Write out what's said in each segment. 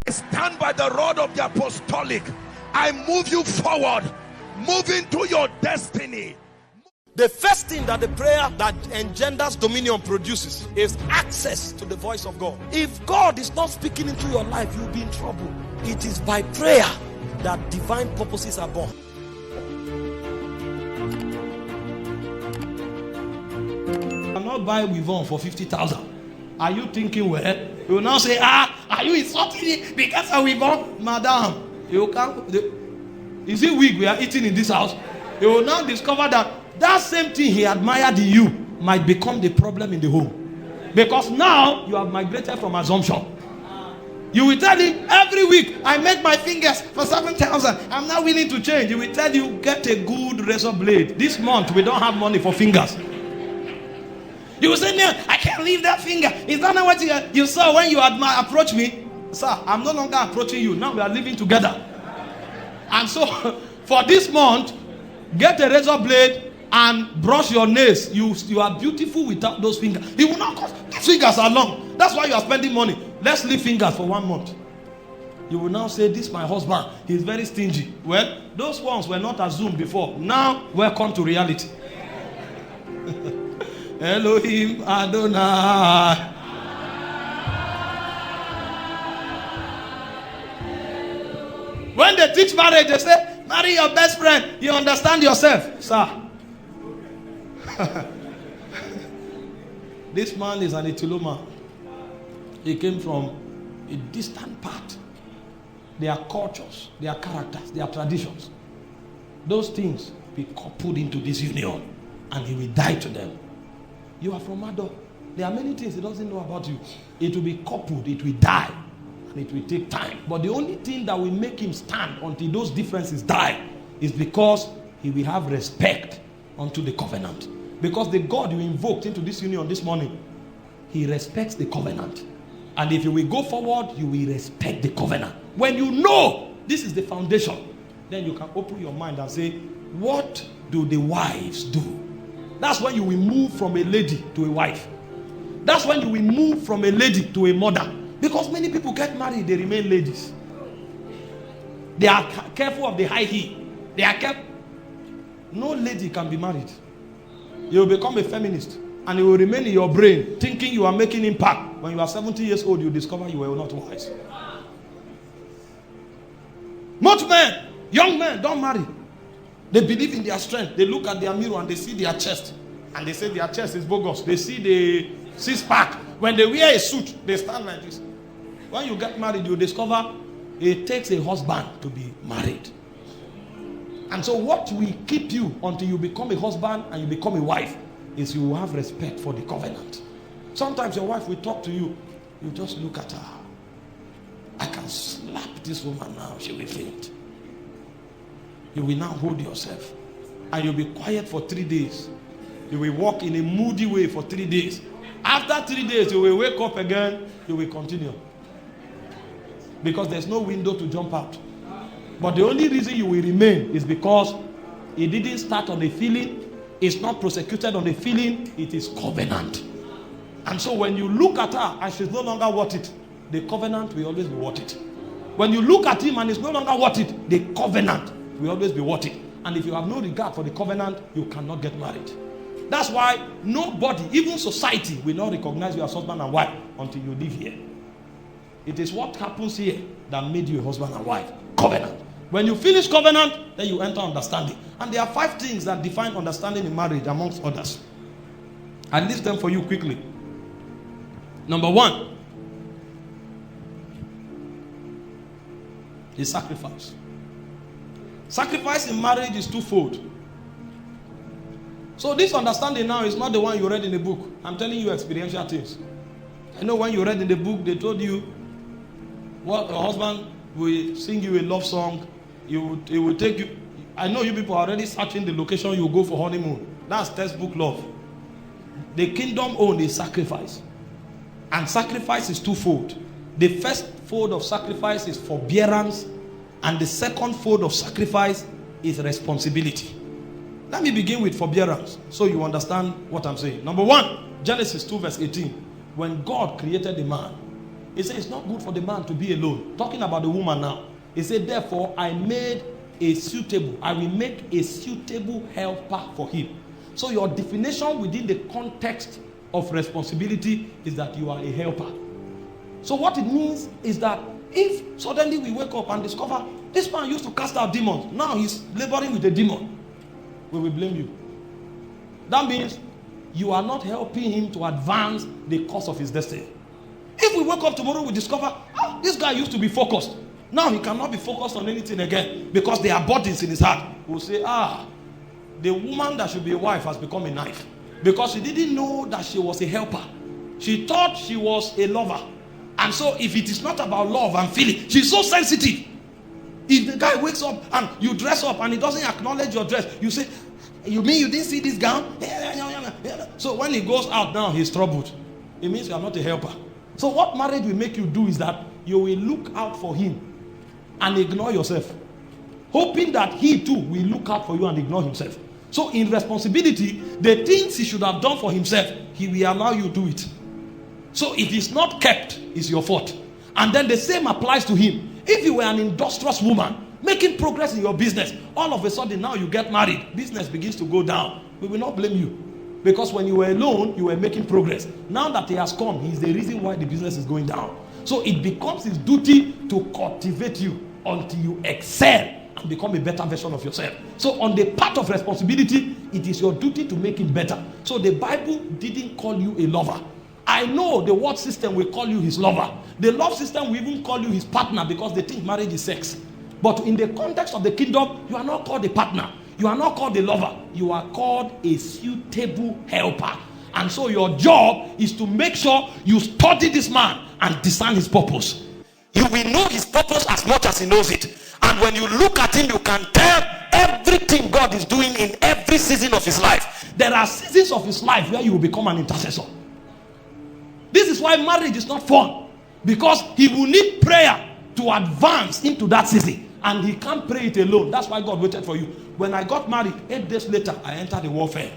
Stand by the rod of the apostolic. I move you forward, move into your destiny. The first thing that the prayer that engenders dominion produces is access to the voice of God. If God is not speaking into your life, you'll be in trouble. It is by prayer that divine purposes are born. I'm not buying Wivon for 50,000. Are you thinking well? You will now say, are you insulting me because of Wivon? Madam, you can't. Is it wig we are eating in this house? You will now discover that same thing he admired in you might become the problem in the home. Because now you have migrated from assumption. You will tell him every week, I make my fingers for 7,000. I'm not willing to change. He will tell you, get a good razor blade. This month we don't have money for fingers. You will say, no, I can't leave that finger. Is that not what you saw when you approached me? Sir, I'm no longer approaching you. Now we are living together. And so, for this month, get a razor blade and brush your nails. You are beautiful without those fingers. It will not cost. Those fingers are long. That's why you are spending money. Let's leave fingers for 1 month. You will now say, this is my husband. He's very stingy. Well, those ones were not assumed before. Now, welcome to reality. Elohim Adonai. When they teach marriage, they say, marry your best friend. You understand yourself. Sir. This man is an Int'l man. He came from a distant part. Their cultures, their characters, their traditions. Those things be coupled into this union. And he will die to them. You are from Ado. There are many things he doesn't know about you. It will be coupled. It will die. And it will take time. But the only thing that will make him stand until those differences die is because he will have respect unto the covenant. Because the God you invoked into this union this morning, he respects the covenant. And if you will go forward, you will respect the covenant. When you know this is the foundation, then you can open your mind and say, what do the wives do? That's when you will move from a lady to a wife. That's when you will move from a lady to a mother. Because many people get married, they remain ladies. They are careful of the high heel. They are careful. No lady can be married. You will become a feminist. And it will remain in your brain, thinking you are making impact. When you are 70 years old, you discover you were not wise. Most men, young men, don't marry. They believe in their strength. They look at their mirror and they see their chest. And they say their chest is bogus. They see the six-pack. When they wear a suit, they stand like this. When you get married, you discover it takes a husband to be married. And so what will keep you until you become a husband and you become a wife is you will have respect for the covenant. Sometimes your wife will talk to you. You just look at her. I can slap this woman now. She will faint. You will now hold yourself. And you'll be quiet for 3 days. You will walk in a moody way for 3 days. After 3 days, you will wake up again. You will continue. Because there's no window to jump out. But the only reason you will remain is because it didn't start on a feeling. It's not prosecuted on a feeling. It is covenant. And so when you look at her and she's no longer worth it, the covenant will always be worth it. When you look at him and he's no longer worth it, the covenant will always be worth it. And if you have no regard for the covenant, you cannot get married. That's why nobody, even society, will not recognize you as husband and wife until you live here. It is what happens here that made you a husband and wife. Covenant. When you finish covenant, then you enter understanding. And there are 5 things that define understanding in marriage, amongst others. I list them for you quickly. Number 1 is sacrifice. Sacrifice in marriage is twofold. So this understanding now is not the one you read in the book. I'm telling you experiential things. I know when you read in the book, they told you what your husband will sing you a love song. It will take you. I know you people are already searching the location you go for honeymoon. That's textbook love. The kingdom own is sacrifice. And sacrifice is twofold. The first fold of sacrifice is forbearance. And the second fold of sacrifice is responsibility. Let me begin with forbearance so you understand what I'm saying. Number 1, Genesis 2 verse 18. When God created the man, He said it's not good for the man to be alone. Talking about the woman now. He said, therefore, I will make a suitable helper for him. So your definition within the context of responsibility is that you are a helper. So what it means is that if suddenly we wake up and discover this man used to cast out demons, now he's laboring with a demon, we will blame you. That means you are not helping him to advance the course of his destiny. If we wake up tomorrow, we discover, this guy used to be focused. Now he cannot be focused on anything again because there are burdens in his heart. We'll say, the woman that should be a wife has become a knife because she didn't know that she was a helper. She thought she was a lover. And so if it is not about love and feeling, she's so sensitive. If the guy wakes up and you dress up and he doesn't acknowledge your dress, you say, you mean you didn't see this gown? So when he goes out now, he's troubled. It means you are not a helper. So what marriage will make you do is that you will look out for him and ignore yourself, hoping that he too will look out for you and ignore himself. So in responsibility, the things he should have done for himself, he will allow you to do it. So if it's not kept, it's your fault. And then the same applies to him. If you were an industrious woman making progress in your business, all of a sudden now you get married, business begins to go down, we will not blame you. Because when you were alone, you were making progress. Now that he has come, he is the reason why the business is going down. So it becomes his duty to cultivate you until you excel and become a better version of yourself. So on the part of responsibility, it is your duty to make him better. So the Bible didn't call you a lover. I know the word system will call you his lover. The love system will even call you his partner because they think marriage is sex. But in the context of the kingdom, you are not called a partner. You are not called a lover. You are called a suitable helper. And so your job is to make sure you study this man and discern his purpose. You will know his purpose as much as he knows it. And when you look at him, you can tell everything God is doing in every season of his life. There are seasons of his life where you will become an intercessor. This is why marriage is not fun. Because he will need prayer to advance into that season. And he can't pray it alone. That's why God waited for you. When I got married, 8 days later, I entered the warfare.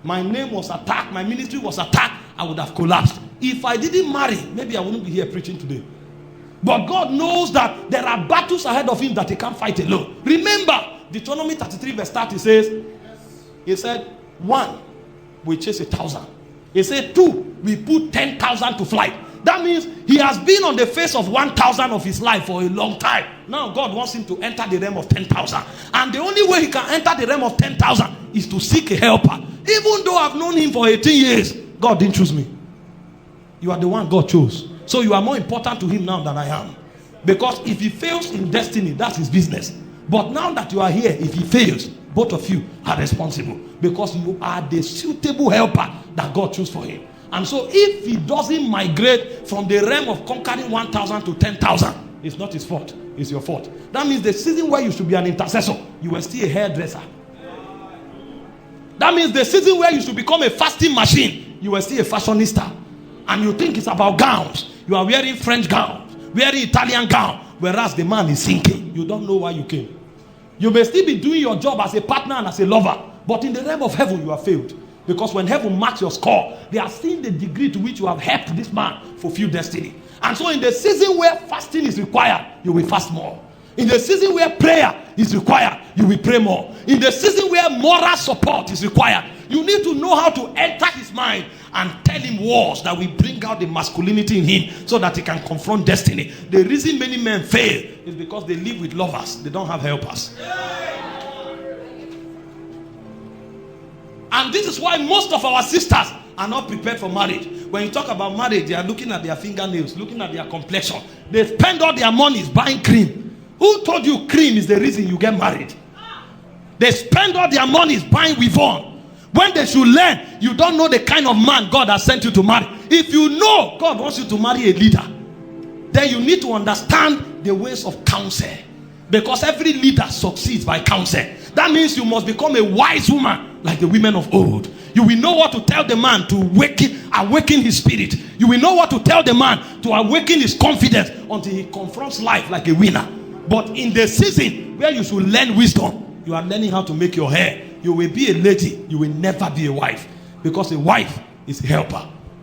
My name was attacked. My ministry was attacked. I would have collapsed. If I didn't marry, maybe I wouldn't be here preaching today. But God knows that there are battles ahead of him that he can't fight alone. Remember, Deuteronomy 33 verse 30 says, he said, 1, we chase 1,000. He said, 2, we put 10,000 to flight. That means he has been on the face of 1,000 of his life for a long time. Now God wants him to enter the realm of 10,000. And the only way he can enter the realm of 10,000 is to seek a helper. Even though I've known him for 18 years, God didn't choose me. You are the one God chose. So you are more important to him now than I am. Because if he fails in destiny, that's his business. But now that you are here, if he fails, both of you are responsible. Because you are the suitable helper that God chose for him. And so if he doesn't migrate from the realm of conquering 1,000 to 10,000, it's not his fault. It's your fault. That means the season where you should be an intercessor, you were still a hairdresser. That means the season where you should become a fasting machine, you were still a fashionista. And you think it's about gowns. You are wearing French gowns, wearing Italian gown, whereas the man is sinking. You don't know why you came. You may still be doing your job as a partner and as a lover, but in the realm of heaven you have failed. Because when heaven marks your score, they are seeing the degree to which you have helped this man fulfill destiny. And so in the season where fasting is required, you will fast more. In the season where prayer is required, you will pray more. In the season where moral support is required, you need to know how to enter his mind and tell him words that will bring out the masculinity in him so that he can confront destiny. The reason many men fail is because they live with lovers. They don't have helpers. And this is why most of our sisters are not prepared for marriage. When you talk about marriage, they are looking at their fingernails, looking at their complexion. They spend all their money buying cream. Who told you cream is the reason you get married? They spend all their money buying weave on. When they should learn, you don't know the kind of man God has sent you to marry. If you know God wants you to marry a leader, then you need to understand the ways of counsel. Because every leader succeeds by counsel. That means you must become a wise woman like the women of old. You will know what to tell the man to awaken his spirit. You will know what to tell the man to awaken his confidence until he confronts life like a winner. But in the season where you should learn wisdom, you are learning how to make your hair. You will be a lady. You will never be a wife. Because a wife is a helper.